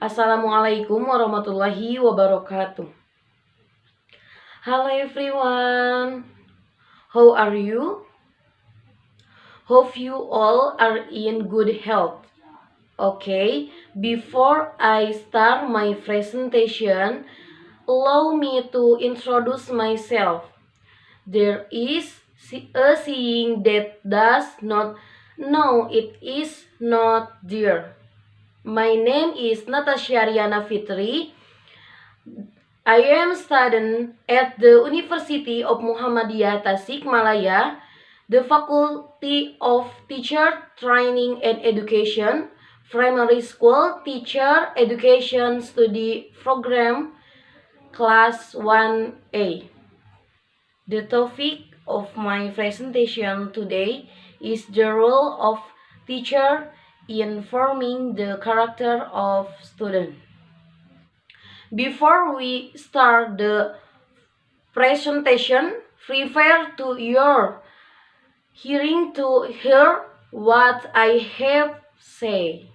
Assalamualaikum warahmatullahi wabarakatuh. Hello everyone, how are you? Hope you all are in good health. Okay, before I start my presentation, allow me to introduce myself. There is a saying that does not know it is not there. My name is Natasha Riana Fitri. I am student at the University of Muhammadiyah Tasikmalaya, the Faculty of Teacher Training and Education, Primary School Teacher Education Study Program, Class 1A. The topic of my presentation today is the role of teacher in forming the character of student. Before we start the presentation, prepare to your hearing to hear what I have say.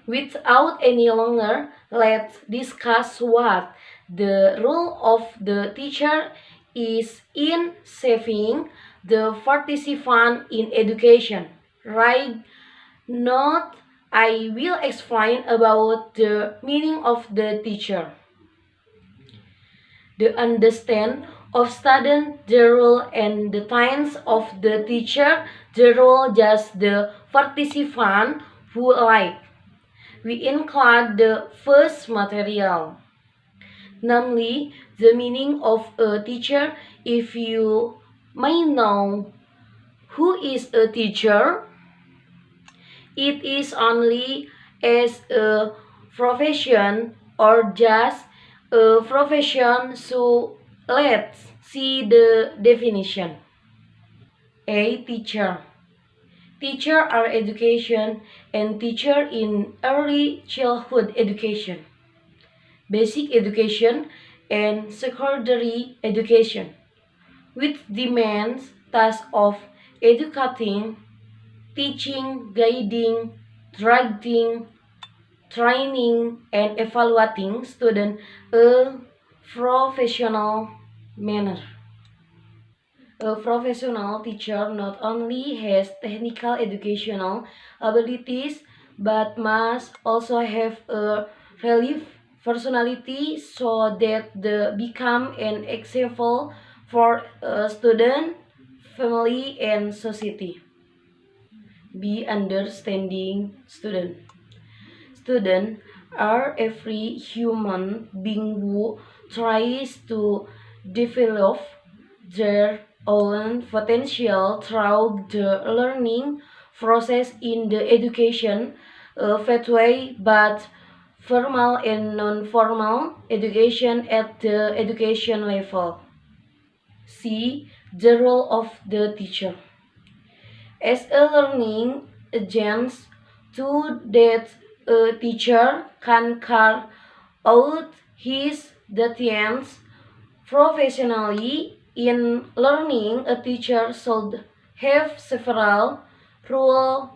Without any longer, let's discuss what the role of the teacher is in shaping the participant in education. Right? Note, I will explain about the meaning of the teacher. The understand of student, the role and the times of the teacher, the role just the participant who like. We include the first material, namely the meaning of a teacher. If you may know who is a teacher, it is only as a profession or just a profession, so let's see the definition. A teacher. Teacher are education and teacher in early childhood education, basic education and secondary education, which demands task of educating, teaching, guiding, directing, training, and evaluating students a professional manner. A professional teacher not only has technical educational abilities but must also have a relief personality so that they become an example for a student, family, and society. Be understanding student. Students are every human being who tries to develop their own potential through the learning process in the education pathway, but formal and non-formal education at the education level. C. The role of the teacher. As a learning agent, to that a teacher can carry out his duties professionally. In learning, a teacher should have several roles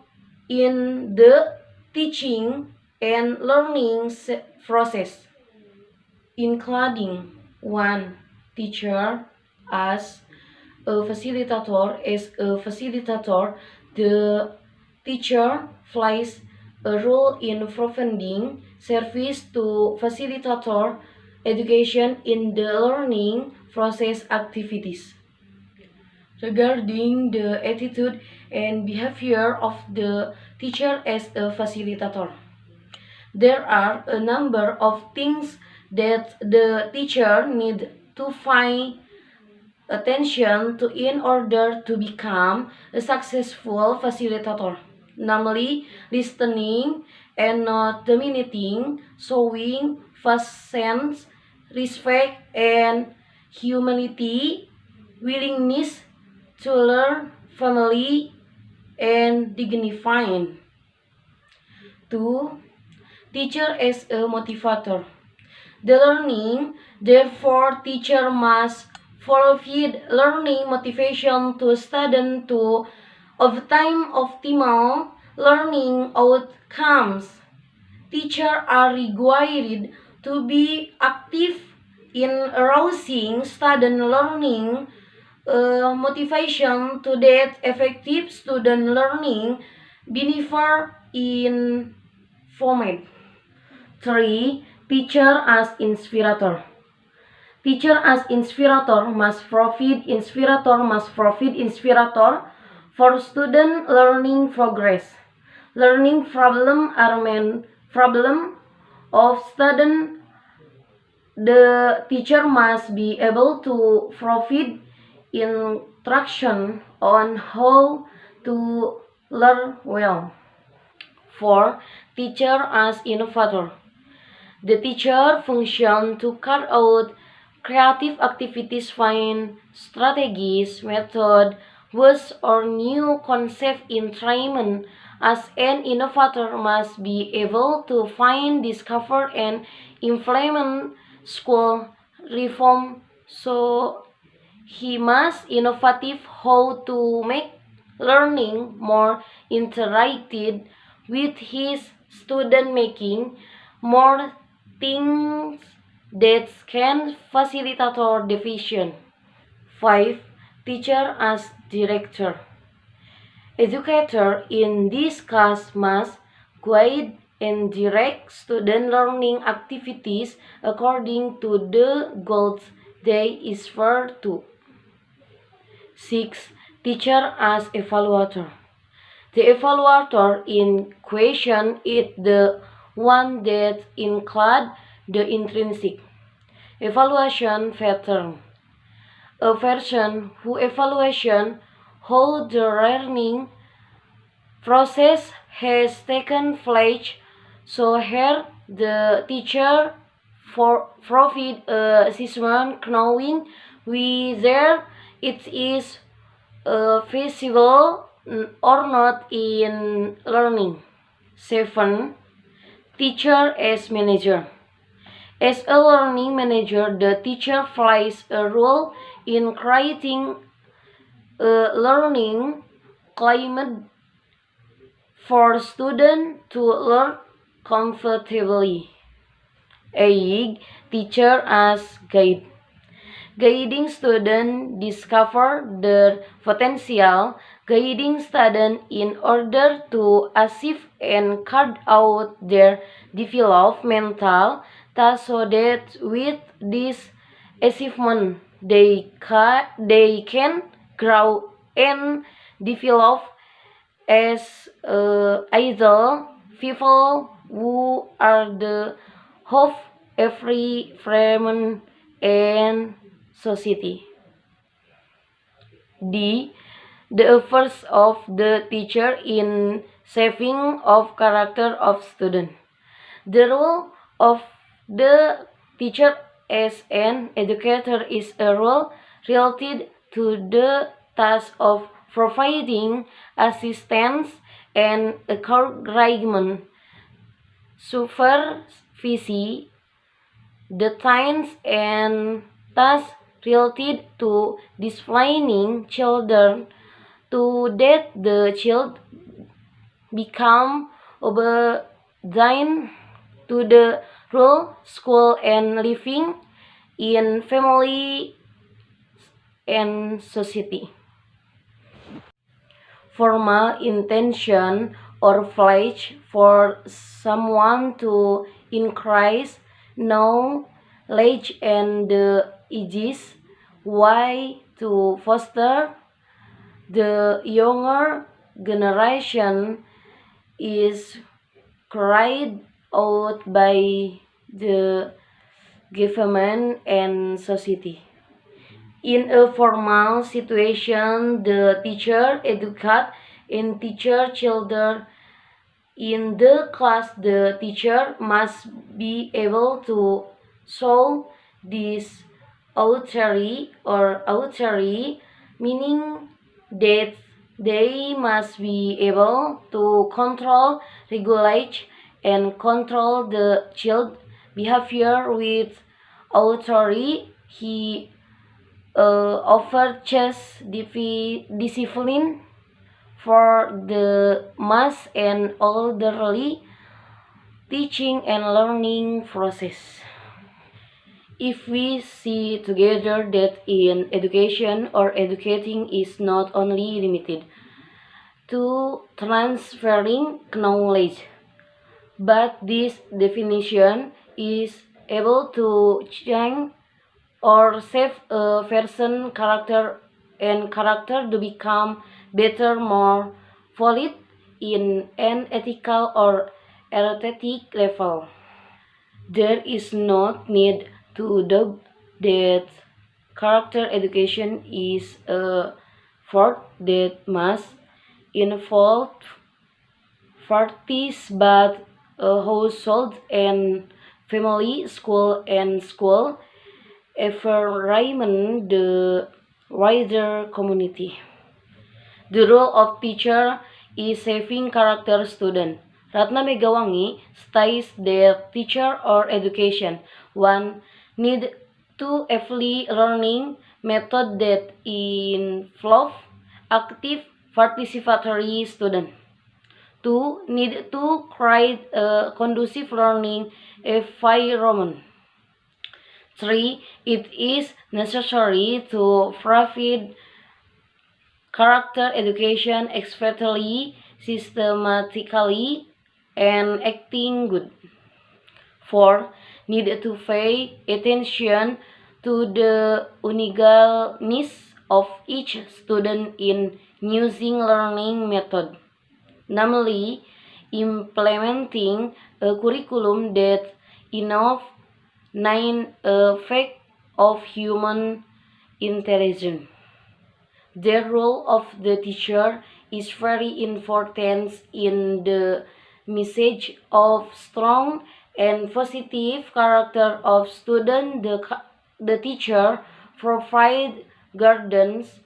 in the teaching and learning process, including 1. Teacher as a facilitator. As a facilitator, the teacher plays a role in providing service to facilitator education in the learning process activities. Regarding the attitude and behavior of the teacher as a facilitator, there are a number of things that the teacher need to find attention to in order to become a successful facilitator, namely listening and not dominating, showing patience, respect and humility, willingness to learn, family and dignifying. 2. Teacher as a motivator. The learning, therefore, teacher must provide learning motivation to student to obtain optimal learning outcomes. teachers are required to be active in arousing student learning motivation to that effective student learning benefit in format. 3. Teacher as inspirator. Teacher as inspirator must provide inspirator for student learning progress. Learning problem are main problem of student. The teacher must be able to provide instruction on how to learn well. 4. Teacher as innovator. The teacher function to carry out creative activities, find strategies, method, ways, or new concept in training. As an innovator must be able to find, discover, and implement school reform. So he must innovative how to make learning more interactive with his student, making more things that can facilitate division. 5. Teacher as director. Educator in this case must guide and direct student learning activities according to the goals they aspire to. 6. Teacher as evaluator. The evaluator in question is the one that includes the intrinsic evaluation pattern. A person who evaluation how the learning process has taken place, so here the teacher provide assessment knowing whether it is feasible or not in learning. 7. Teacher as manager. As a learning manager, the teacher plays a role in creating a learning climate for students to learn comfortably. 8. Teacher as guide. Guiding students discover their potential, guiding students in order to achieve and carry out their developmental tasks so that with this achievement they can grow and develop as idle people who are the hope every frame and society. D. The efforts of the teacher in shaping of character of student. The role of the teacher as an educator is a role related to the task of providing assistance and encouragement, supervise the times and tasks related to disciplining children to that the child become obedient to the rule, school, and living in family and society. Formal intention or pledge for someone to increase knowledge and the ages, why to foster the younger generation is carried out by the government and society. In a formal situation, the teacher educate and teacher children in the class. The teacher must be able to show this authority, meaning that they must be able to control, regulate, and control the child behavior with authority. He offer chess discipline for the mass and elderly teaching and learning process. If we see together that in education or educating is not only limited to transferring knowledge, but this definition is able to change or shape a person character to become better, more valid in an ethical or aesthetic level. There is no need to doubt that character education is a effort that must involve parties but a household and family, school environment, the wider community. The role of teacher is shaping character student. Ratna Megawangi states that teacher or education one need to heavily learning method that involve active participatory student. Two need to create a conducive learning environment. 3. It is necessary to provide character education expertly, systematically, and acting good. 4. Need to pay attention to the uniqueness of each student in using learning method, namely implementing a curriculum that involves 9 effects of human intelligence. The role of the teacher is very important in the message of strong and positive character of student. The teacher provide guidance,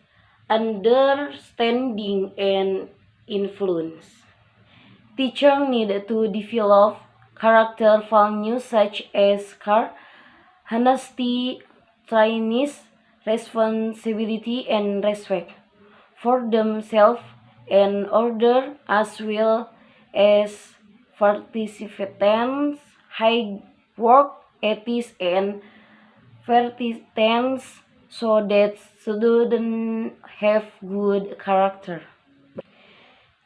understanding, and influence. Teacher need to develop character values such as care, honesty, kindness, responsibility, and respect for themselves and others, as well as participants, high work ethics, and persistence, so that students have good character.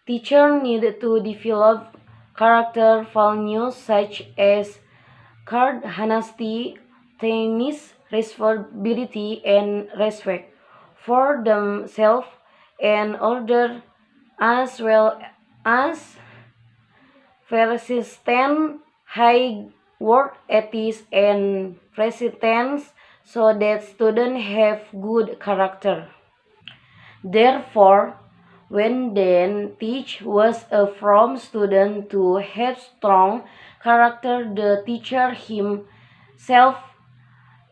Teachers need to develop character values such as care, honesty, kindness, responsibility, and respect for themselves and others, as well as persistent high work ethics and persistence, so that students have good character. Therefore, when then teach was a from student to have strong character, the teacher himself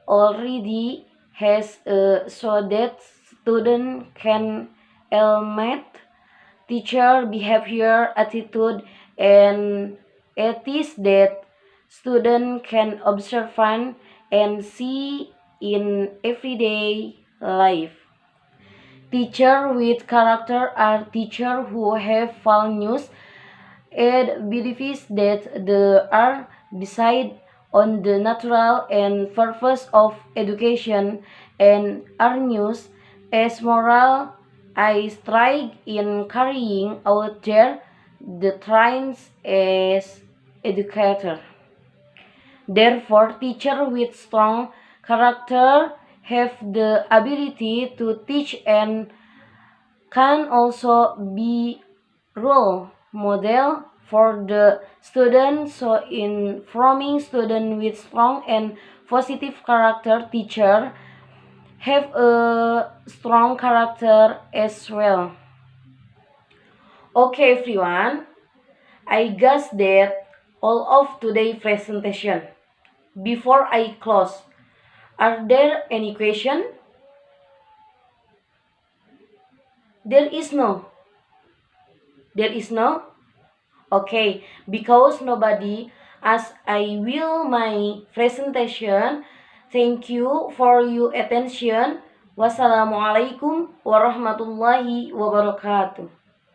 already has so that student can imitate teacher behavior, attitude, and ethics that student can observe and see in everyday life. Teachers with character are teachers who have values and beliefs that are based on the natural and purpose of education and are used as moral I strive in carrying out the trains as educator. Therefore, teachers with strong character have the ability to teach and can also be role model for the students. So in forming students with strong and positive character, teacher have a strong character as well. Okay everyone, I guess that all of today's presentation. Before I close, are there any question? There is no. There is no? Okay, because nobody as I will my presentation. Thank you for your attention. Wassalamualaikum warahmatullahi wabarakatuh.